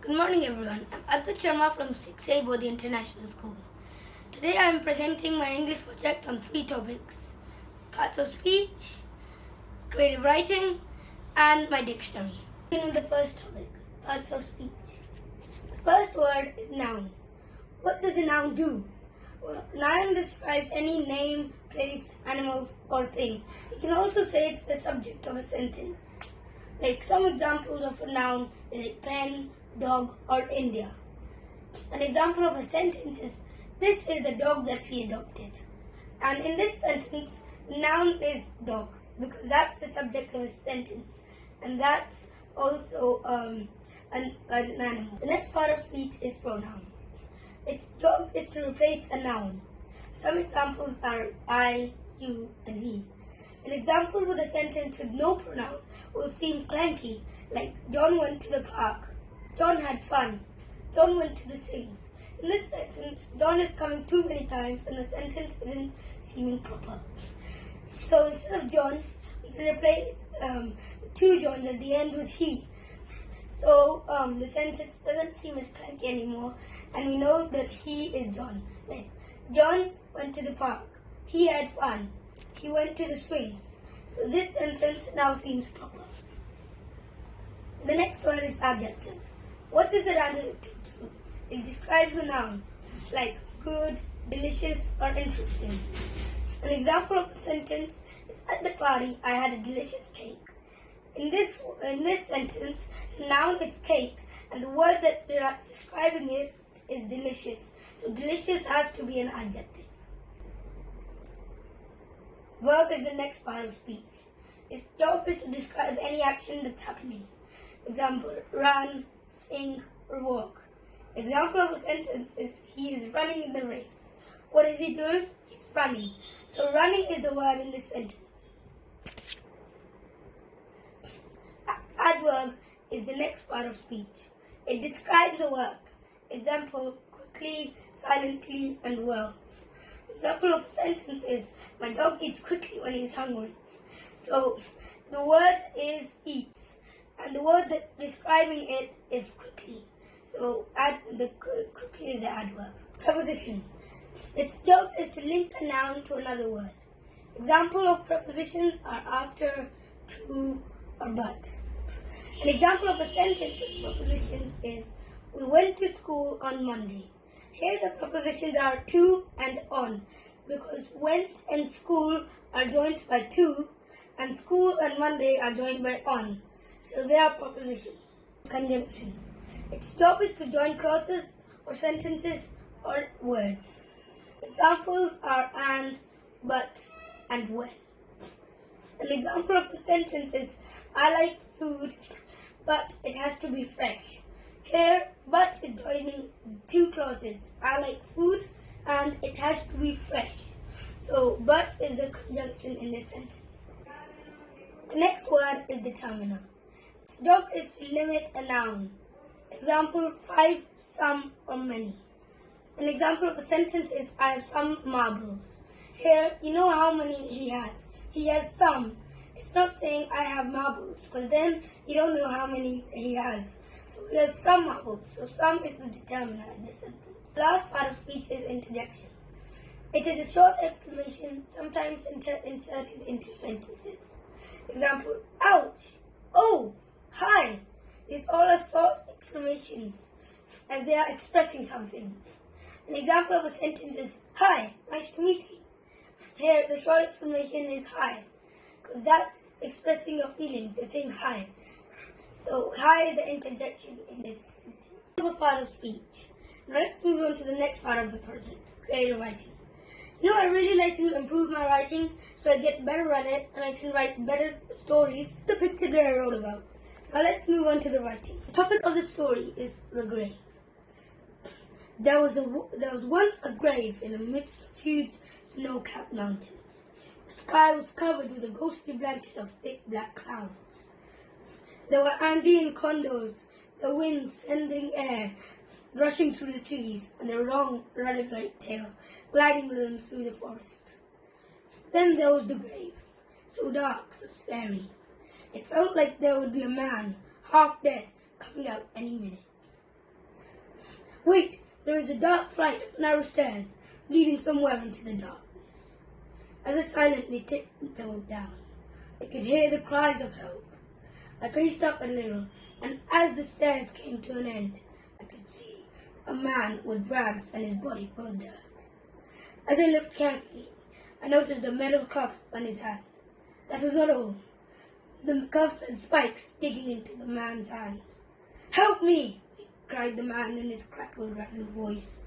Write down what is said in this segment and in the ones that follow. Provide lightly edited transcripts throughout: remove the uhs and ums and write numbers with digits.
Good morning everyone. I'm Advait Sharma from 6A Bodhi International School. Today I am presenting my English project on 3 topics: parts of speech, creative writing, and my dictionary. In the first topic, parts of speech. The first word is noun. What does a noun do? Well, noun describes any name, place, animal, or thing. You can also say it's the subject of a sentence. Like some examples of a noun is like pen, dog, or India. An example of a sentence is, this is the dog that we adopted. And in this sentence, noun is dog because that's the subject of a sentence. And that's also an animal. The next part of speech is pronoun. Its job is to replace a noun. Some examples are I, you, and he. An example with a sentence with no pronoun will seem clanky, like John went to the park, John had fun, John went to the swings. In this sentence, John is coming too many times and the sentence isn't seeming proper. So instead of John, we can replace two Johns at the end with he. So the sentence doesn't seem as clanky anymore, and we know that he is John. Like, John went to the park, he had fun, he went to the swings. So this sentence now seems proper. The next word is adjective. What does an adjective do? It describes a noun, like good, delicious, or interesting. An example of a sentence is, at the party I had a delicious cake. In this sentence, the noun is cake, and the word that they're describing it is delicious. So delicious has to be an adjective. Verb is the next part of speech. Its job is to describe any action that's happening. Example, run, sing, or walk. Example of a sentence is, he is running in the race. What is he doing? He's running. So running is the verb in this sentence. Adverb is the next part of speech. It describes a work. Example, quickly, silently, and well. Example of a sentence is, my dog eats quickly when he's hungry. So the word is eats, and the word that describing it is quickly. So the quickly is the adverb. Preposition. Its job is to link a noun to another word. Example of prepositions are after, to, or but. An example of a sentence with prepositions is, we went to school on Monday. Here the prepositions are to and on, because went and school are joined by to, and school and Monday are joined by on. So they are prepositions. Conjunction. Its job is to join clauses or sentences or words. Examples are and, but, and when. An example of a sentence is, I like food, but it has to be fresh. Here, but is joining two clauses. I like food and it has to be fresh. So, but is the conjunction in this sentence. The next word is determiner. Its job is to limit a noun. Example, 5, some, or many. An example of a sentence is, I have some marbles. Here, you know how many he has. He has some. It's not saying I have marbles, because then you don't know how many he has. So he has some marbles. So some is the determiner in this sentence. The last part of speech is interjection. It is a short exclamation, sometimes inserted into sentences. Example, ouch, oh, hi. These all are short exclamations as they are expressing something. An example of a sentence is, hi, nice to meet you. Here the short exclamation is hi, because that's expressing your feelings. It's saying hi. So hi is the interjection in this sentence. Part of speech. Now let's move on to the next part of the project, creative writing. You know, I really like to improve my writing so I get better at it and I can write better stories. The picture that I wrote about. Now let's move on to the writing. The topic of the story is the grave. There was once a grave in the midst of huge snow-capped mountains. The sky was covered with a ghostly blanket of thick black clouds. There were Andean condors, the wind sending air rushing through the trees, and their long, ruddy white tail gliding with them through the forest. Then there was the grave, so dark, so scary. It felt like there would be a man, half dead, coming out any minute. Wait, there is a dark flight of narrow stairs leading somewhere into the darkness. As I silently tiptoed down, I could hear the cries of help. I paced up a little, and as the stairs came to an end, I could see a man with rags and his body full of dirt. As I looked carefully, I noticed the metal cuffs on his hands. That was not all. The cuffs and spikes digging into the man's hands. "Help me!" cried the man in his crackled, rattled voice.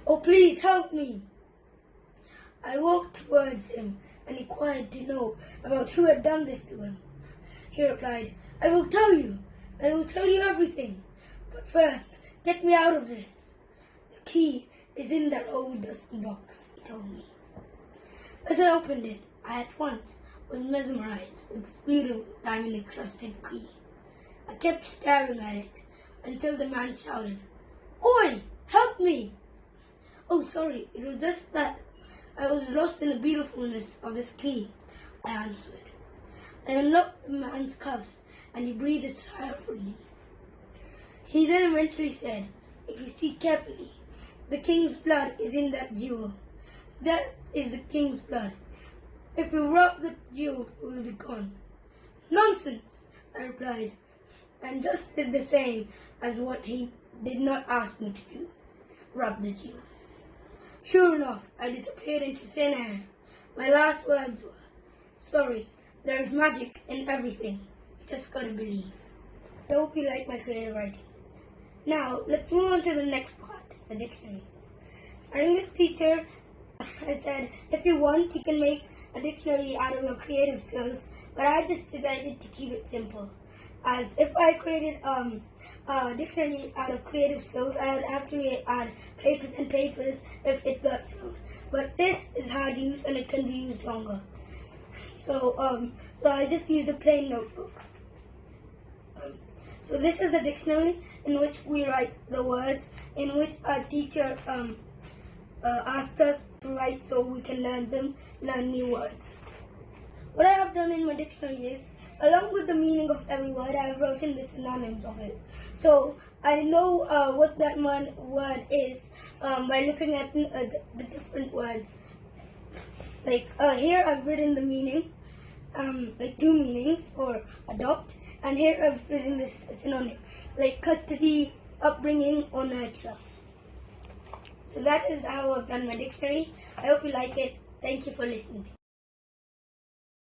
"Oh, please help me!" I walked towards him and inquired to know about who had done this to him. He replied, "I will tell you. I will tell you everything. But first, get me out of this. The key is in that old dusty box," he told me. As I opened it, I at once was mesmerized with this beautiful diamond-encrusted key. I kept staring at it until the man shouted, "Oi, help me!" "Oh, sorry, it was just that I was lost in the beautifulness of this key," I answered. I unlocked the man's cuffs and he breathed a sigh of relief. He then eventually said, "If you see carefully, the king's blood is in that jewel. That is the king's blood. If you rub the jewel, it will be gone." "Nonsense," I replied, and just did the same as what he did not ask me to do, rub the jewel. Sure enough, I disappeared into thin air. My last words were, "Sorry, there is magic in everything. You just gotta believe." I hope you like my creative writing. Now, let's move on to the next part, the dictionary. Our English teacher had said, if you want, you can make a dictionary out of your creative skills, but I just decided to keep it simple. As if I created a dictionary out of creative skills, I would have to add papers and papers if it got filled. But this is hard use and it can be used longer. So I just used a plain notebook. So this is the dictionary in which we write the words, in which our teacher asked us to write so we can learn new words. What I have done in my dictionary is, along with the meaning of every word, I have written the synonyms of it. So I know what that one word is by looking at the different words. Like here I've written the meaning, like two meanings for adopt, and here I've written this synonym, like custody, upbringing, or nurture. So that is how I've done my dictionary. I hope you like it. Thank you for listening to me.